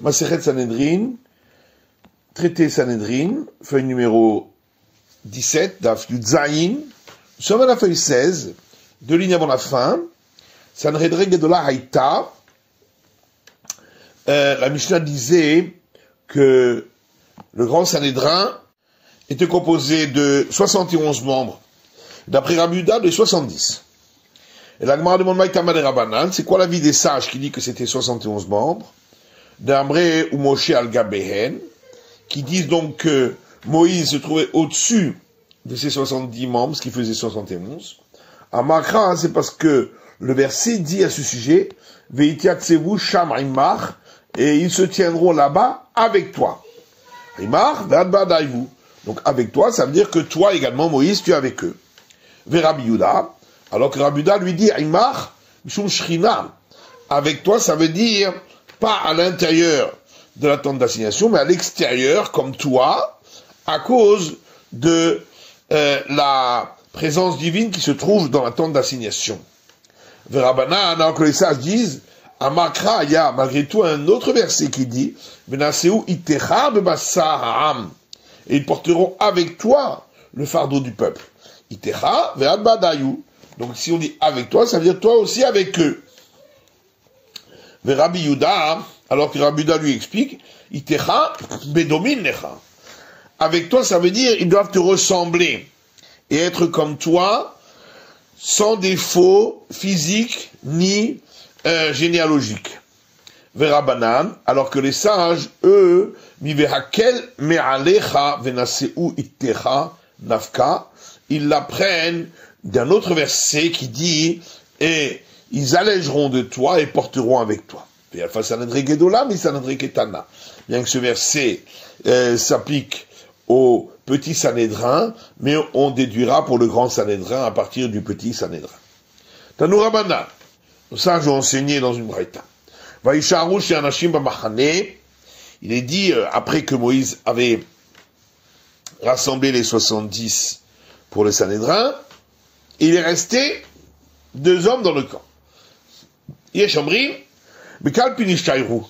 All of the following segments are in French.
Masechet Sanhedrin, traité Sanhedrin, feuille numéro 17, Daf Yud Zayin. Nous sommes à la feuille 16, deux lignes avant la fin. Sanhedrin Gedola Haïta. La Mishnah disait que le grand Sanhédrin était composé de 71 membres, d'après Rabbi Yehuda de 70. Et la Gemara demande Maïtama de Rabbanan, c'est quoi l'avis des sages qui dit que c'était 71 membres, d'Amré ou Moshe al-Gabehen, qui disent donc que Moïse se trouvait au-dessus de ces 70 membres, ce qui faisait 71. À Makra, c'est parce que le verset dit à ce sujet, Veitiaktsevu Sham Imar, et ils se tiendront là-bas avec toi. Imar, Vadbadaïvu. Donc avec toi, ça veut dire que toi également, Moïse, tu es avec eux. Ve Rabbi Yehuda, alors que Rabbi Yehuda lui dit, Imar, Mishum Shrina. Avec toi, ça veut dire pas à l'intérieur de la tente d'assignation, mais à l'extérieur, comme toi, à cause de la présence divine qui se trouve dans la tente d'assignation. Ve Rabbanan, alors que les sages disent, à Makra, il y a malgré tout un autre verset qui dit, Benaseu itecha bebassa ha'am. Et ils porteront avec toi le fardeau du peuple. Itecha ve'adbadayu. Donc si on dit avec toi, ça veut dire toi aussi avec eux. Ve Rabbi Yehuda, alors que Rabbi Yehuda lui explique, Itecha bedomin necha. Avec toi, ça veut dire ils doivent te ressembler et être comme toi, sans défaut physique ni généalogique. Verabanan, alors que les sages, eux, mivehakel me'alecha venaseu ittecha nafka, ils l'apprennent d'un autre verset qui dit, et ils allégeront de toi et porteront avec toi. Bien que ce verset s'applique au petit Sanhédrin, mais on déduira pour le grand Sanhédrin à partir du petit Sanhédrin. Tanou Rabbanan, nos sages ont enseigné dans une braïta. Vaïsharu chez Anashim Bamachane, il est dit, après que Moïse avait rassemblé les 70 pour le Sanhédrin, il est resté 2 hommes dans le camp. Yeshomri, Bekal Pinishtaïru.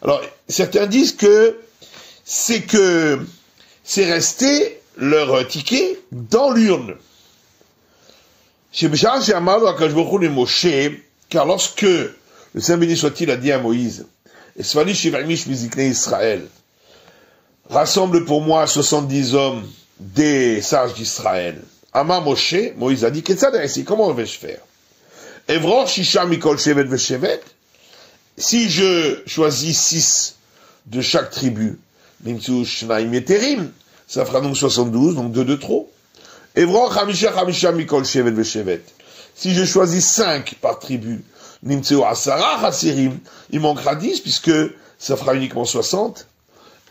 Alors, certains disent que c'est resté leur ticket dans l'urne. Chez Béchar, chez Amal, à Kajbochou et Moshe, car lorsque le Saint béni soit-il a dit à Moïse, Esvali Shivamish Mizikne Israël, rassemble pour moi 70 hommes des sages d'Israël. Ama Moshe, Moïse a dit, comment vais-je faire? Evror Shisha Mikol Shevet Veshevet, si je choisis 6 de chaque tribu, Nimtsu Shnaim Yeterim, ça fera donc 72, donc 2 de trop. Evror Hamisha Mikol Shevet Veshevet, si je choisis 5 par tribu, Nimtseo Asara Hasirim, il manquera 10 puisque ça fera uniquement 60.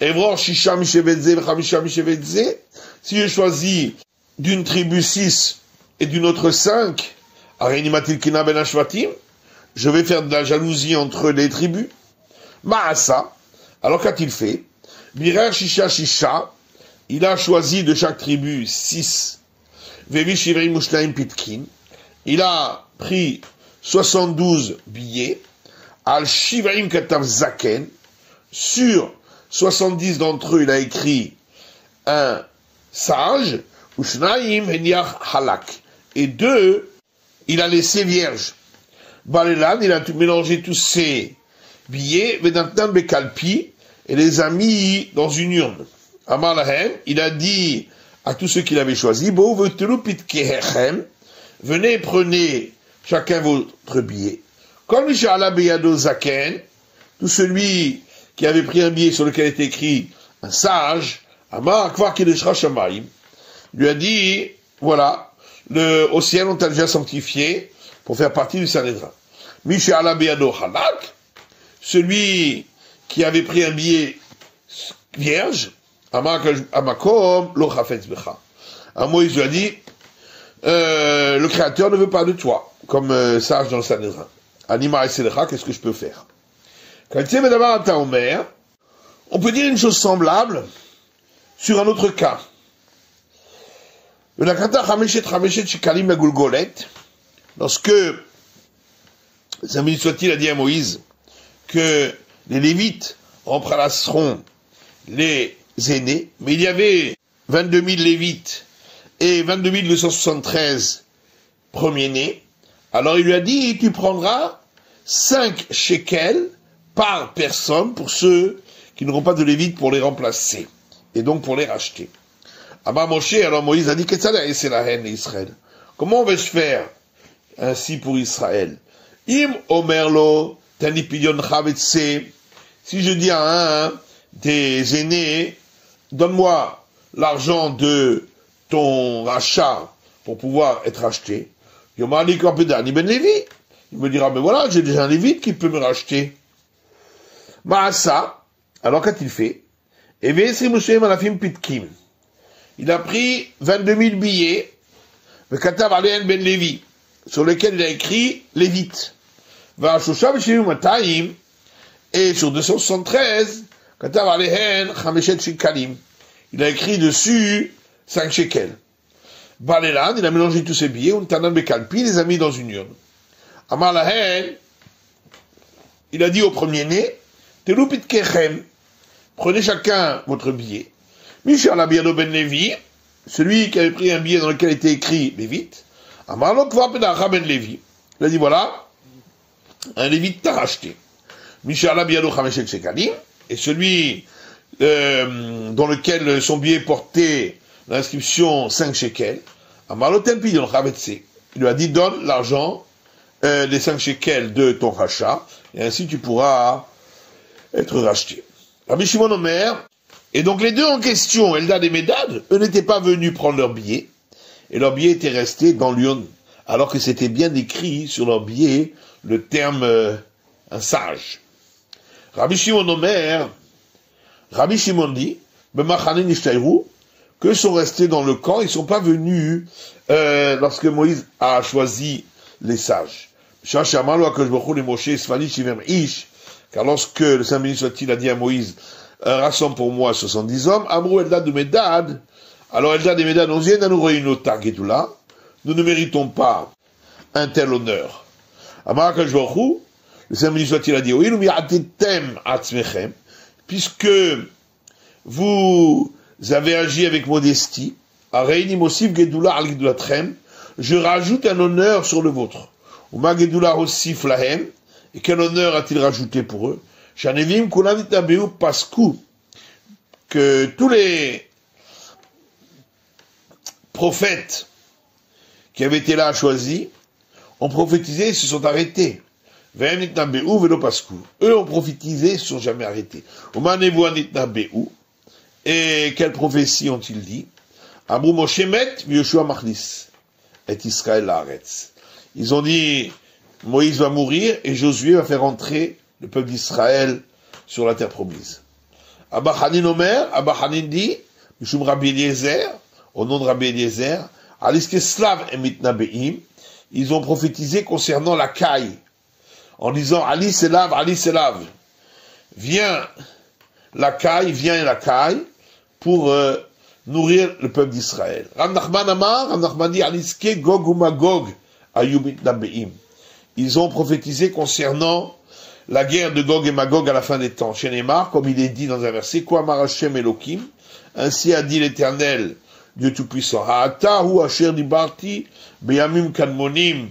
Evror Shisha Mishevetze, Hamisha Mishevetze, si je choisis d'une tribu 6 et d'une autre 5, Arenimatil Kina Ben Ashvatim, je vais faire de la jalousie entre les tribus. Maasa, alors qu'a-t-il fait? Birer Shisha, il a choisi de chaque tribu 6. Vevi Shivrim Mushlaim Pitkin, il a pris 72 billets, al Shivrim Katav Zaken, sur 70 d'entre eux, il a écrit un sage, Ushnaim Heniach Halak, et 2, il a laissé vierge. Balelan, il a mélangé tous ces billets, Vedantan Bekalpi, et les a mis dans une urne. Amar Lahem, il a dit à tous ceux qu'il avait choisis, Bo Vetelu Pitkehechem, venez, prenez chacun votre billet. Comme Mishala Beyado Zaken, tout celui qui avait pris un billet sur lequel était écrit un sage, Amar Akvar Kedeshra Shamayim, lui a dit, voilà, au ciel on t'a déjà sanctifié pour faire partie du Sanhédrin. Mishala Beyado Halak, celui qui avait pris un billet vierge, Amakom lo chafetz becha. À Moïse lui a dit, le Créateur ne veut pas de toi, comme sage dans le Sanhédrin. Anima et Selecha, qu'est-ce que je peux faire? Quand il on peut dire une chose semblable sur un autre cas. Lorsque, Saint soit-il a dit à Moïse que les Lévites remplaceront les aînés, mais il y avait 22 000 lévites et 22 273 premiers-nés. Alors il lui a dit, tu prendras 5 shekels par personne pour ceux qui n'auront pas de lévites pour les remplacer, et donc pour les racheter. Amar Moshe, alors Moïse a dit, et c'est la haine d'Israël. Comment on va se faire ainsi pour Israël? Im omerlo tanipidion chavetse. Si je dis à un des aînés, donne-moi l'argent de ton rachat pour pouvoir être racheté. Yomali Kampedani ben Lévi. Il me dira, mais voilà, j'ai déjà un lévite qui peut me racheter. Maasa, alors qu'a-t-il fait? Il a pris 22 000 billets, le Katav Alein ben Lévi, sur lesquels il a écrit Lévite. Et sur 273, Katav Alein Chameshet Shekalim. Il a écrit dessus 5 shekels. Balelan, il a mélangé tous ces billets, Untanan Bekalpi, les a mis dans une urne. Amar Lahen, il a dit au premier-né, Telupit Kechem, prenez chacun votre billet. Michel Abiado ben Lévi, celui qui avait pris un billet dans lequel était écrit Lévite, Amar Lokva Pedacha ben Lévi. Il a dit voilà, un Lévite t'a racheté. Michel Abiado Chameshet Shekalim, et celui dans lequel son billet portait l'inscription 5 shekels, Amar Loten Pidyon Chavetse. Il lui a dit donne l'argent, les 5 shekels de ton rachat, et ainsi tu pourras être racheté. Rabbi Shimon Omer, et donc les deux en question, Eldad et Medad, eux n'étaient pas venus prendre leur billet, et leur billet était resté dans l'urne, alors que c'était bien écrit sur leur billet le terme un sage. Rabbi Shimon Omer, Rabbi Shimon dit, B'machane nishtayru, que sont restés dans le camp, ils ne sont pas venus lorsque Moïse a choisi les sages. Car lorsque le Saint béni soit-il a dit à Moïse, rassemble pour moi 70 hommes, Amrou Eldad ou Medad, alors Eldad et Medad ont dit, nous ne méritons pas un tel honneur. Le Saint béni soit-il a dit, puisque vous avez agi avec modestie, je rajoute un honneur sur le vôtre. Et quel honneur a-t-il rajouté pour eux? Que tous les prophètes qui avaient été là choisis ont prophétisé et se sont arrêtés. Eux ont prophétisé et se sont jamais arrêtés. Et quelle prophétie ont-ils dit? Abrou Moshe met, Yoshua Machlis, et Israël Laaretz. Ils ont dit, Moïse va mourir et Josué va faire entrer le peuple d'Israël sur la terre promise. Abba Hanin Omer, Abba Hanin dit, Mishum Rabbi Eliezer, au nom de Rabbi Eliezer, Aliske Slav et Mitnabeim, ils ont prophétisé concernant la caille, en disant, Ali Selav, viens la caille, pour nourrir le peuple d'Israël. Rav Nachman Amar, Rav Nachman dit, Aliske Gog ou Magog, Ayubit Nabeim. Ils ont prophétisé concernant la guerre de Gog et Magog à la fin des temps. Chez Neymar, comme il est dit dans un verset, Kwa Marachem Elohim, ainsi a dit l'Éternel, Dieu Tout-Puissant, Ha'ata hu asher dibarti, beyamim kadmonim,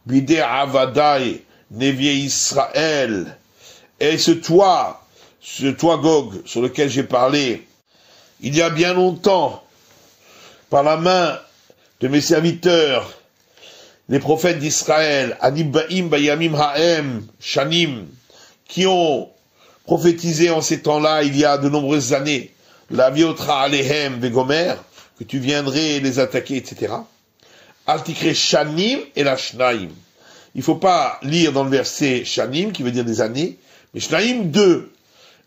bidei avadai, Nevié Israël. Et ce toit Gog, sur lequel j'ai parlé, il y a bien longtemps, par la main de mes serviteurs, les prophètes d'Israël, Anibbaim Bayamim Ha'em, Shanim, qui ont prophétisé en ces temps-là, il y a de nombreuses années, la Viotra Alehem Vegomer, que tu viendrais les attaquer, etc. Altikre Shanim et la Shnaim. Il ne faut pas lire dans le verset Shanim, qui veut dire des années, mais Shnaim 2.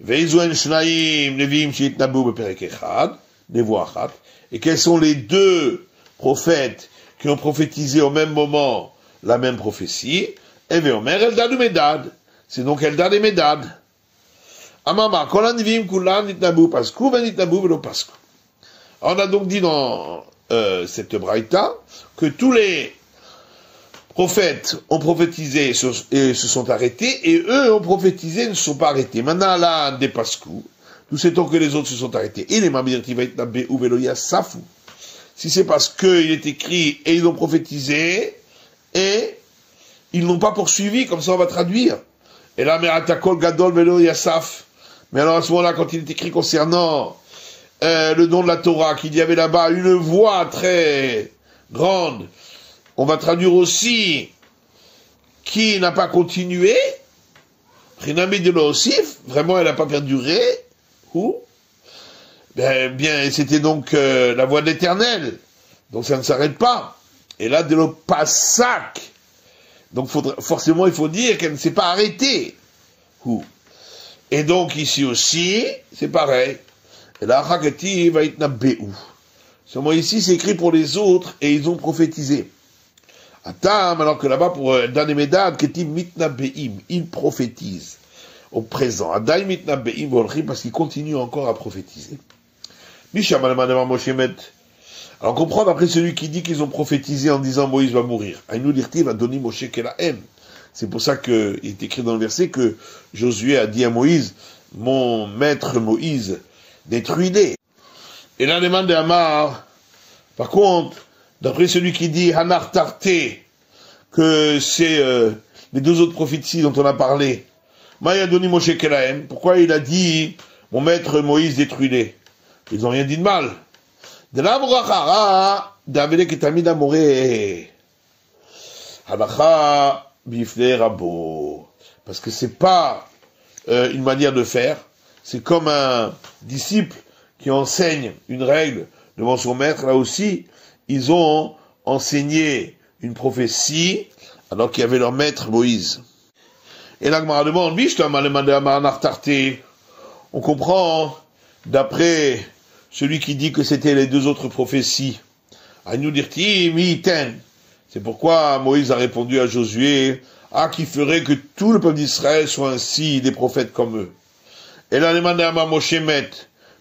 Veizuen Shnaim Nevim Shitnabu Beperek Echad, Nevoachat. Et quels sont les deux prophètes qui ont prophétisé au même moment la même prophétie? Eveomer Eldad ou Medad. C'est donc Eldad et Medad. Amama, Kolan Nivim Kulan Nitnabu Pasku, Ben Nitnabu Velo Pasku. On a donc dit dans cette braïta que tous les prophètes ont prophétisé et se sont arrêtés, et eux ont prophétisé et ne se sont pas arrêtés. Maintenant, là, des pascou, nous savons que les autres se sont arrêtés. Et les Safu. Si c'est parce qu'il est écrit et ils ont prophétisé et ils n'ont pas poursuivi, comme ça on va traduire. Et là, Meratakol Gadol Velo Yasaf. Mais alors à ce moment-là, quand il est écrit concernant le don de la Torah, qu'il y avait là-bas une voix très grande, on va traduire aussi qui n'a pas continué, Rinami de l'Osif, vraiment elle n'a pas perduré, ou bien c'était donc la voix de l'Éternel, donc ça ne s'arrête pas. Et là, de l'Opasak, donc forcément il faut dire qu'elle ne s'est pas arrêtée. Et donc ici aussi, c'est pareil. Et là, Hakati va être Nabeu. Seulement ici, c'est écrit pour les autres et ils ont prophétisé. Atam, alors que là-bas, pour Dan et Medad, Ketim Mitnabeim, ils prophétisent au présent. Adai Mitnabeim Volri, parce qu'ils continuent encore à prophétiser. Alors comprendre après celui qui dit qu'ils ont prophétisé en disant Moïse va mourir. Aïnou dirti va donner Moshe Kelahem. C'est pour ça qu'il est écrit dans le verset que Josué a dit à Moïse, mon maître Moïse, détruis-les. Et là, demande de Amar, par contre, d'après celui qui dit Hanar Tarté, que c'est les deux autres prophéties dont on a parlé, Maya Doni Moshe Kelahem, pourquoi il a dit mon maître Moïse détruis-les? Ils n'ont rien dit de mal. De la Brachara, d'Avele Ketamid Amoré, Halacha Bifle Rabo, parce que c'est pas une manière de faire, c'est comme un disciple qui enseigne une règle devant son maître. Là aussi, ils ont enseigné une prophétie alors qu'il y avait leur maître Moïse. Et là, demande, on comprend d'après celui qui dit que c'était les deux autres prophéties. C'est pourquoi Moïse a répondu à Josué, qui ferait que tout le peuple d'Israël soit ainsi des prophètes comme eux. Et là, demande à Moshemet.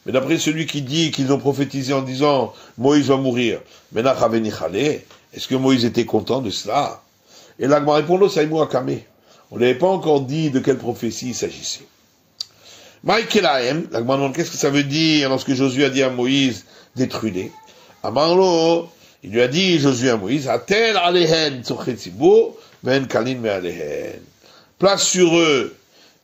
Mais d'après celui qui dit qu'ils ont prophétisé en disant Moïse va mourir, est-ce que Moïse était content de cela? Et là, répond Saïmou Akame. On n'avait pas encore dit de quelle prophétie il s'agissait. Maïkelahem, la demande qu'est-ce que ça veut dire lorsque Josué a dit à Moïse détruis-les. Amarlo, il lui a dit Josué à Moïse, Atel alehen tzochetzibur, ben kalin me alehen. Place sur eux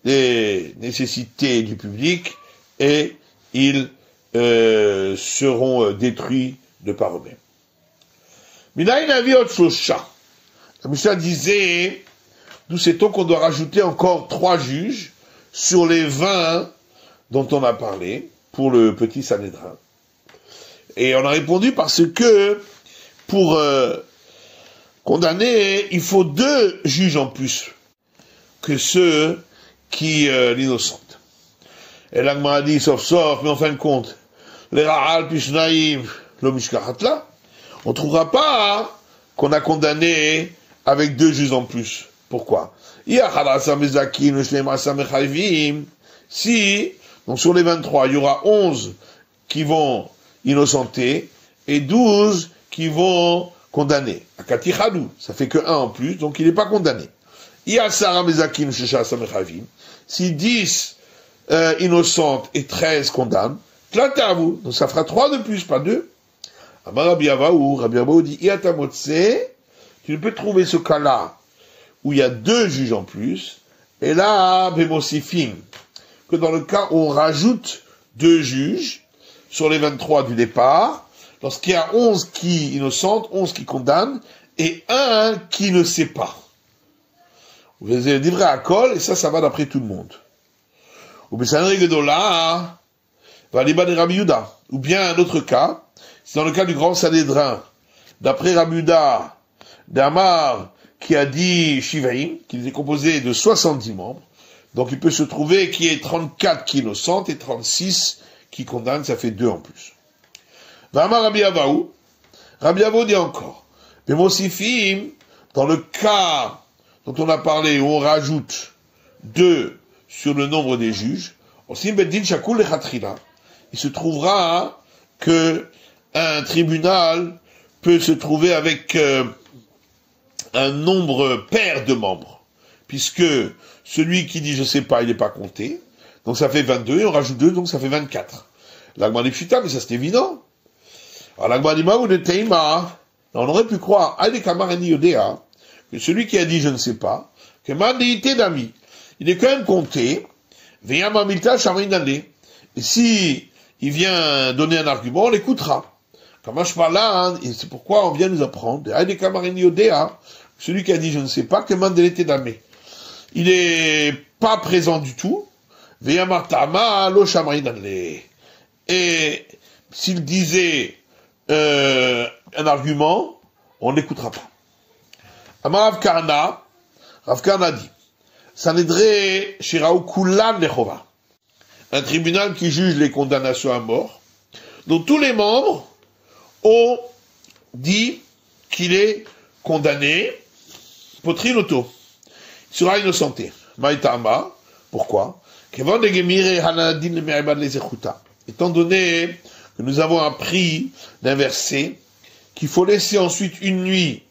les nécessités du public et ils seront détruits de par eux-mêmes. Minaï naviot shlosha. La Mishnah disait, d'où sait-on qu'on doit rajouter encore 3 juges sur les 20 dont on a parlé pour le petit Sanhédrin. Et on a répondu parce que pour condamner, il faut 2 juges en plus que ceux qui l'innocentent. Et l'Agma a dit, sauf, mais en fin de compte, les Ra'al Pishnaïm, l'Omishkahatla, on ne trouvera pas qu'on a condamné avec 2 juges en plus. Pourquoi? Si, donc sur les 23, il y aura 11 qui vont innocenter et 12 qui vont condamner. Akatichadou, ça fait que 1 en plus, donc il n'est pas condamné. Si 10 innocentes et 13 condamnent, donc ça fera 3 de plus, pas 2. Rabbi Avaou dit, tu ne peux trouver ce cas-là où il y a 2 juges en plus, et là, Bemosifim, que dans le cas où on rajoute 2 juges sur les 23 du départ, lorsqu'il y a 11 qui innocentent, 11 qui condamnent, et 1 qui ne sait pas. Vous avez livré à Kol, et ça va d'après tout le monde. Ou bien un autre cas, c'est dans le cas du grand Sanhédrin, d'après Rabbi Yehuda, d'Amar, qui a dit Shivaim, qu'il est composé de 70 membres, donc il peut se trouver qu'il y ait 34 qui innocentent et 36 qui condamnent, ça fait 2 en plus. V'amar Rabbi Avaou, Rabbi Avaou dit encore, mais Mosifim, dans le cas dont on a parlé, où on rajoute 2 sur le nombre des juges, il se trouvera que un tribunal peut se trouver avec un nombre pair de membres, puisque celui qui dit je sais pas, il n'est pas compté, donc ça fait 22, et on rajoute 2, donc ça fait 24. L'agma dit putain, mais ça c'est évident. Alors l'agma dit ou de teima, on aurait pu croire, que celui qui a dit je ne sais pas, que mandité d'ami, il est quand même compté, et si il vient donner un argument, on l'écoutera. Comme je parle là, et c'est pourquoi on vient nous apprendre, celui qui a dit je ne sais pas, que mandité d'ami. Il n'est pas présent du tout, et s'il disait un argument, on n'écoutera pas. Amar Rav Karna dit, Sanedre Shiraou Kulan Lechova, un tribunal qui juge les condamnations à mort, dont tous les membres ont dit qu'il est condamné, potrinoto, il sera innocenté. Maïtama, pourquoi? Étant donné que nous avons appris d'un verset qu'il faut laisser ensuite une nuit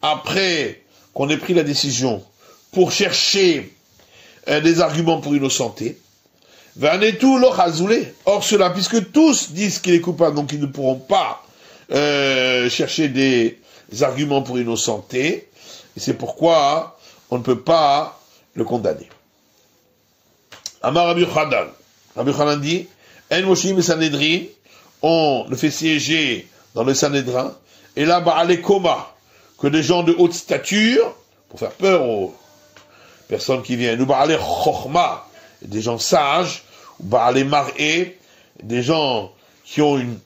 après qu'on ait pris la décision pour chercher des arguments pour innocenté. Or cela, puisque tous disent qu'il est coupable, donc ils ne pourront pas chercher des arguments pour innocenté, et c'est pourquoi on ne peut pas le condamner. Amar Rabbi Yochanan. Rabbi Yochanan dit, En Moshim et Sanhedrin, on le fait siéger dans le Sanhédrin, et là, Ba'alé Koma, que des gens de haute stature, pour faire peur aux personnes qui viennent, ou Ba'alé Chochma, des gens sages, ou Ba'alé Mar'é, des gens qui ont une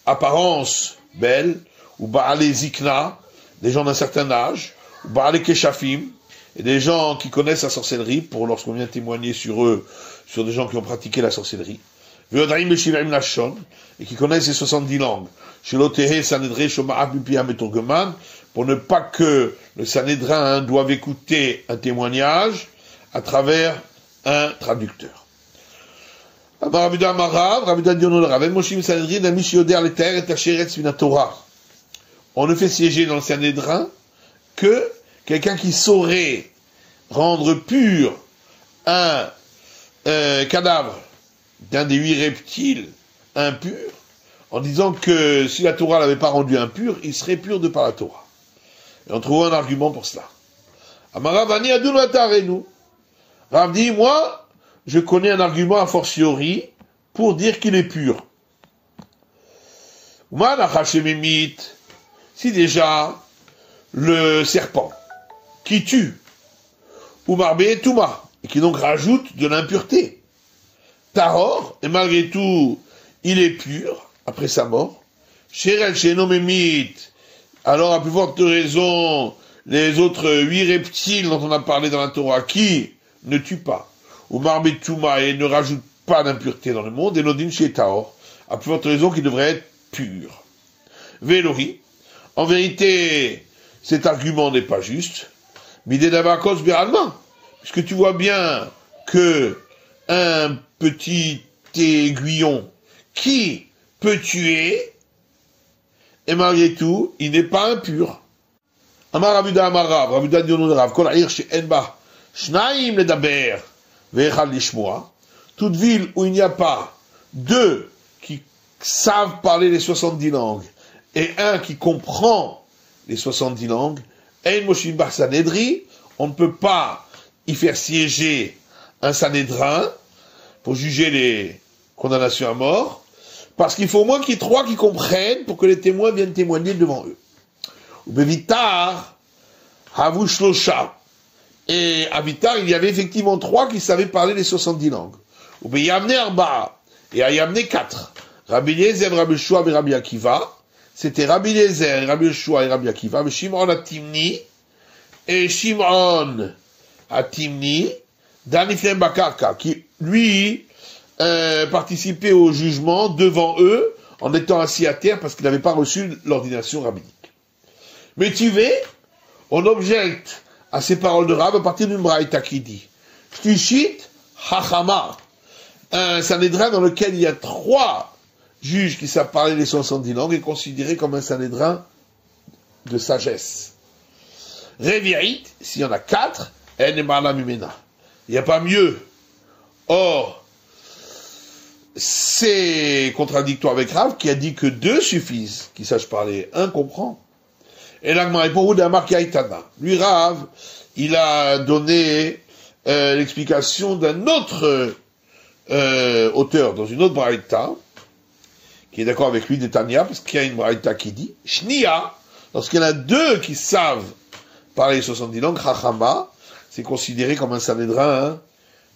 apparence belle, ou Ba'alé Zikna, des gens d'un certain âge, ou Ba'alé Keshafim, et des gens qui connaissent la sorcellerie, pour lorsqu'on vient témoigner sur eux, sur des gens qui ont pratiqué la sorcellerie, et qui connaissent les 70 langues, pour ne pas que le Sanhédrin doive écouter un témoignage à travers un traducteur. On ne fait siéger dans le Sanhédrin que quelqu'un qui saurait rendre pur un cadavre d'un des 8 reptiles impurs, en disant que si la Torah l'avait pas rendu impur, il serait pur de par la Torah. Et on trouve un argument pour cela. Amaravani adunvatarenu. Rav dit, moi, je connais un argument a fortiori pour dire qu'il est pur. Si déjà le serpent qui tue, ou Marbé Touma, et qui donc rajoute de l'impureté, Tahor, et malgré tout, il est pur, après sa mort, Sherel Shenomemit, alors à plus forte raison, les autres 8 reptiles dont on a parlé dans la Torah, qui ne tuent pas, ou Marbé Touma, et ne rajoutent pas d'impureté dans le monde, et Nodin chez Tahor, à plus forte raison qu'il devrait être pur. Vélori, en vérité, cet argument n'est pas juste, Midedavakos Beralma, puisque tu vois bien que un petit aiguillon qui peut tuer, et malgré tout, il n'est pas impur. Amar Rabuda Amarav, Rabuda Dionodrav, Kol Aïr chez Enba, Shnaim le Daber, Vechal Lishmoa, toute ville où il n'y a pas 2 qui savent parler les 70 langues, et un qui comprend les 70 langues, Ein Moshim Bar Sanhedri, on ne peut pas y faire siéger un Sanhédrin pour juger les condamnations à mort, parce qu'il faut au moins qu'il y ait 3 qui comprennent pour que les témoins viennent témoigner devant eux. Ou Bevitar, Havu Shlosha. Et à Vitar, il y avait effectivement 3 qui savaient parler les 70 langues. Ou Beyamne Arba, et à Yamne 4. Rabbi Eliezer, Rabbi Yeshua et Rabbi Akiva. C'était Rabbi Eliezer, Rabbi Yeshua et Rabbi Akiva, mais Shimon Atimni, et Shimon Atimni, Daniflem Bakarka, qui, lui, participait au jugement devant eux, en étant assis à terre, parce qu'il n'avait pas reçu l'ordination rabbinique. Mais on objecte à ces paroles de Rav à partir d'une braïta qui dit, Shlishit Hachama, un Sanhédrin dans lequel il y a 3 juges qui savent parler les 70 langues, est considéré comme un Sanhédrin de sagesse. Revi'it, s'il y en a 4, en emala mimena. Il n'y a pas mieux. Or, c'est contradictoire avec Rav qui a dit que 2 suffisent, qui sachent parler. 1 comprend. Et l'agma est pour vous d'Amar Kaitana. Lui, Rav, il a donné l'explication d'un autre auteur dans une autre braïta, qui est d'accord avec lui de Tania, parce qu'il y a une braïta qui dit Shnia, lorsqu'il y en a 2 qui savent parler 70 langues, Chachama, c'est considéré comme un sanédrin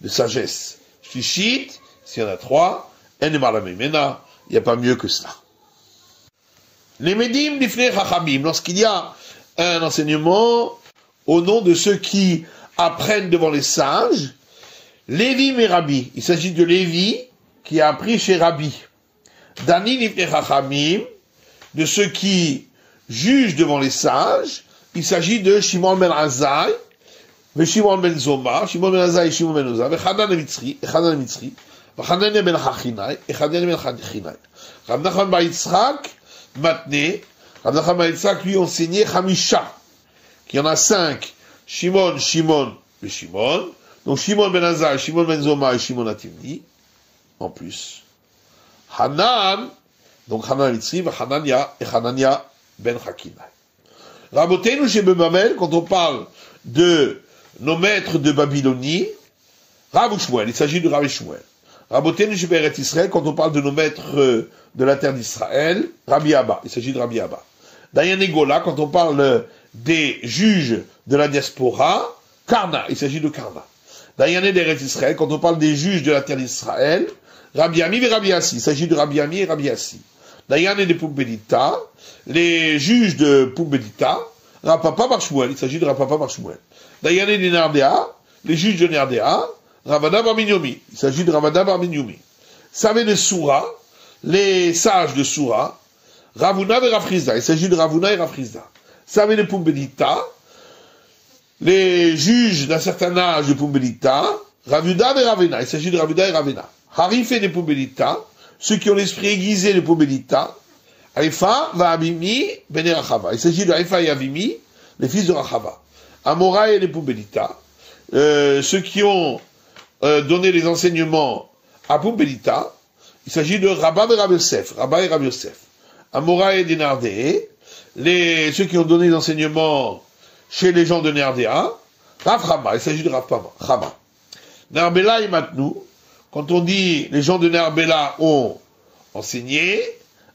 de sagesse. Shlishit, s'il y en a 3, Enemarlamemena, il n'y a pas mieux que cela. Les Médim Lifnei Chachamim, lorsqu'il y a un enseignement au nom de ceux qui apprennent devant les sages, Lévi et Rabbi, il s'agit de Lévi qui a appris chez Rabbi. Dani Lifnei Chachamim, de ceux qui jugent devant les sages, il s'agit de Shimon ben Azai, Shimon ben Zoma, Shimon ben Azai et Shimon ben Oza, Chanan ben Mitzri, Chanan ben Chachinai, et Chanan ben Chachinai. Rav Nachman bar Yitzchak, Matne, Rav Nachman bar Yitzchak lui enseignait Chamisha, qui en a 5, Shimon, Shimon et Shimon, donc Shimon ben Azai, Shimon ben Zoma et Shimon Atimni, en plus. Hanan, donc Hanan Mitzri, Hanania et Hanania ben Chachinai. Rabotenu chez Bebamel, quand on parle de nos maîtres de Babylonie, Rav Shmuel, il s'agit de Rav Shmuel. Rabotenu chez Beret Israël, quand on parle de nos maîtres de la terre d'Israël, Rabbi Abba, il s'agit de Rabbi Abba. Dayan Egola, quand on parle des juges de la diaspora, Karna, il s'agit de Karna. Dayan Eret Israël, quand on parle des juges de la terre d'Israël, Rabbi Ami et Rabbi Assi, il s'agit de Rabbi Ami et Rabbi Assi. Dayan et de Pumbedita, les juges de Pumbedita, Rapapa bar Shmuel, il s'agit de Rapapa bar Shmuel. Dayan et de Nardea, les juges de Nardea, Ravada bar Minyomi, il s'agit de Ravada bar Minyomi. Savez de Soura, les sages de Soura, Ravuna et Rafrizda, il s'agit de Ravuna et Rafrizda. Savez de Pumbedita, les juges d'un certain âge de Pumbedita, Ravuda et Ravena, il s'agit de Ravuda et Ravena. Harifé de Pumbedita, ceux qui ont l'esprit aiguisé de Pumbedita, Haïfa va Abimi ben Rachava. Il s'agit de Haïfa et Avimi, les fils de Rachava. Amora et les Pumbedita, ceux qui ont donné les enseignements à Pumbedita, il s'agit de Rabba et Rabbi Yosef, Rabba et Rabbi Yosef. Amora et des Nardé, ceux qui ont donné les enseignements chez les gens de Nardéa, Rav Chama, il s'agit de Rav Chama. Narbela et Matnou, quand on dit les gens de Narbela ont enseigné,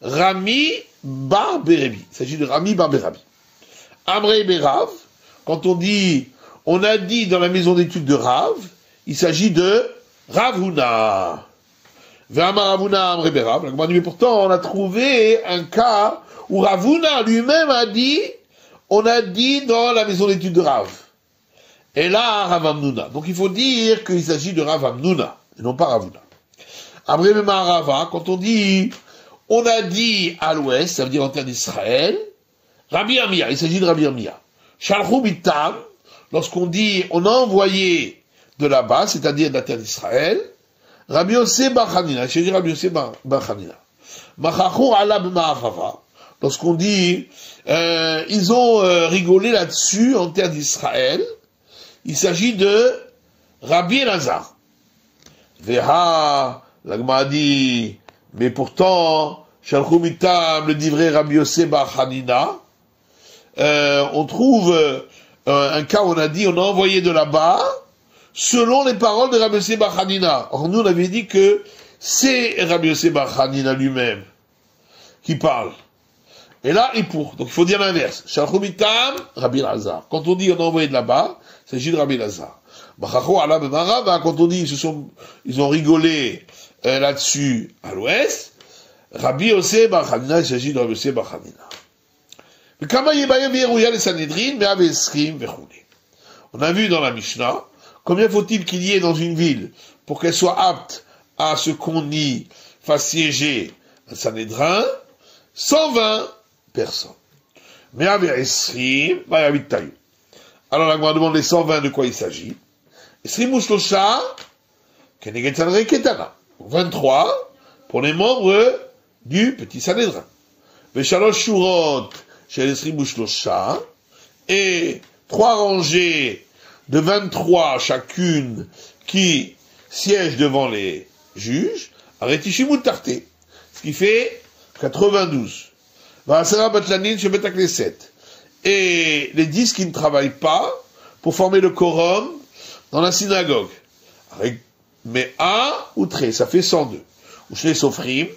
Rami bar Berebi. Il s'agit de Rami bar Berebi. Amrei Berav, quand on dit, on a dit dans la maison d'études de Rav, il s'agit de Ravuna. Ve'amar Ravuna Amrei Berav. Mais pourtant, on a trouvé un cas où Ravuna lui-même a dit, on a dit dans la maison d'études de Rav. Et là, Rav Amnuna. Donc il faut dire qu'il s'agit de Rav Amnuna, et non pas Ravuna. Amrei Rava, quand on dit, on a dit à l'ouest, ça veut dire en terre d'Israël, Rabbi Amia, il s'agit de Rabbi Amia. Shalchou Bitam, lorsqu'on dit, on a envoyé de là-bas, c'est-à-dire de la terre d'Israël, Rabbi Yosef bar Hanina, il s'agit de Rabbi Yosef bar Hanina. Machachou ala b'ma'afava, lorsqu'on dit, ils ont rigolé là-dessus en terre d'Israël, il s'agit de Rabbi Elazar. Veha, l'Agma dit, mais pourtant, Shalchou Mitam, le divrei Rabbi Yosef bar Hanina, on trouve un cas où on a dit, on a envoyé de là-bas, selon les paroles de Rabbi Yosef bar Hanina. Or, nous, on avait dit que c'est Rabbi Yosef bar Hanina lui-même qui parle. Et là, et pour. Donc, il faut dire l'inverse. Shalchou Mitam, Rabbi Elazar. Quand on dit on a envoyé de là-bas, il s'agit de Rabbi Elazar. Quand on dit ils ont rigolé là-dessus à l'ouest, Rabbi Yosef bar Hanina, il s'agit de Rabbi Yosef bar Hanina. On a vu dans la Mishnah, combien faut-il qu'il y ait dans une ville pour qu'elle soit apte à ce qu'on y fasse siéger un Sanhédrin? 120 personnes. Alors la Gemara demande les 120 de quoi il s'agit. 23 pour les membres du petit Sanhédrin. Et 3 rangées de 23 chacune qui siègent devant les juges, Aretishimut Tarté, ce qui fait 92. Va'asera Batlanin chez Beth Knesset. Et les 10 qui ne travaillent pas pour former le quorum dans la synagogue. Mais un ou très, ça fait 102. Ou chez les Sofrim,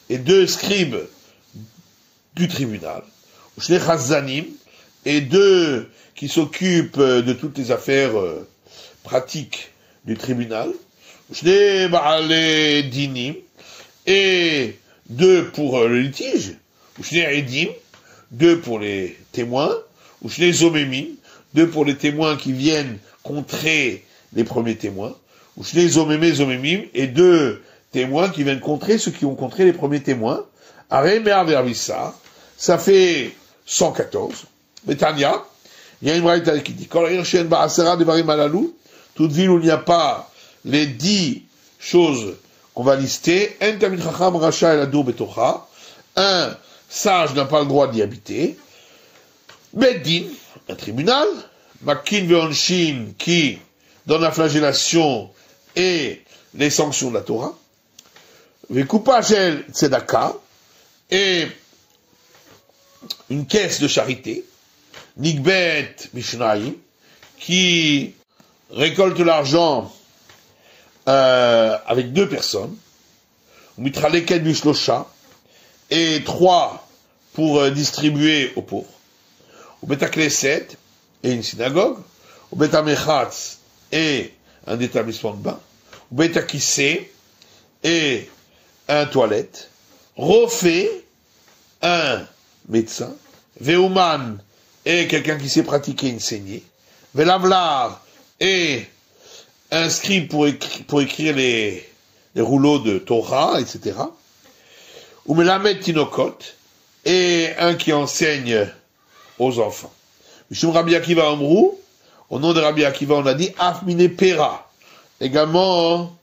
et 2 scribes du tribunal. Ou chez les Chazanim, et 2 qui s'occupent de toutes les affaires pratiques du tribunal. Ou chez les Baale Dinim, et 2 pour le litige. Ou chez les Edim, 2 pour les témoins. Ou chez les Zomemim, 2 pour les témoins qui viennent contrer les premiers témoins. Ou chez les Zomemim, et 2 témoins qui viennent contrer ceux qui ont contré les premiers témoins. Ça fait 114. Mais Tania, il y a une braïta qui dit, toute ville où il n'y a pas les 10 choses qu'on va lister, un sage n'a pas le droit d'y habiter, Beddin, un tribunal, Makin ve'onshin, qui donne la flagellation et les sanctions de la Torah, Vekupa shel tzedaka, et une caisse de charité, Nigbet Mishnayim, qui récolte l'argent avec 2 personnes, Mitraleket Bishlosha, et 3 pour distribuer aux pauvres, au Beth Knesset, et une synagogue, au Beth Mechatz, et un établissement de bain, au Beth Kissé, et un toilette, Rofé, un médecin, Veuman, et quelqu'un qui sait pratiquer une saignée, Velavlar, et un scribe pour écrire les rouleaux de Torah, etc. Ou Melamed Tinokot, et un qui enseigne aux enfants. Mishum Rabbi Akiva Amrou, au nom de Rabbi Akiva, on a dit Afmine Pera, également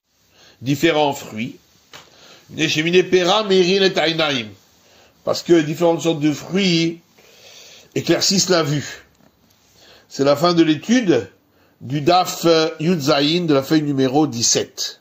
différents fruits. Neshemine Pera Merin et Ainaim, parce que différentes sortes de fruits éclaircissent la vue. C'est la fin de l'étude du Daf Yudzaïn de la feuille numéro 17.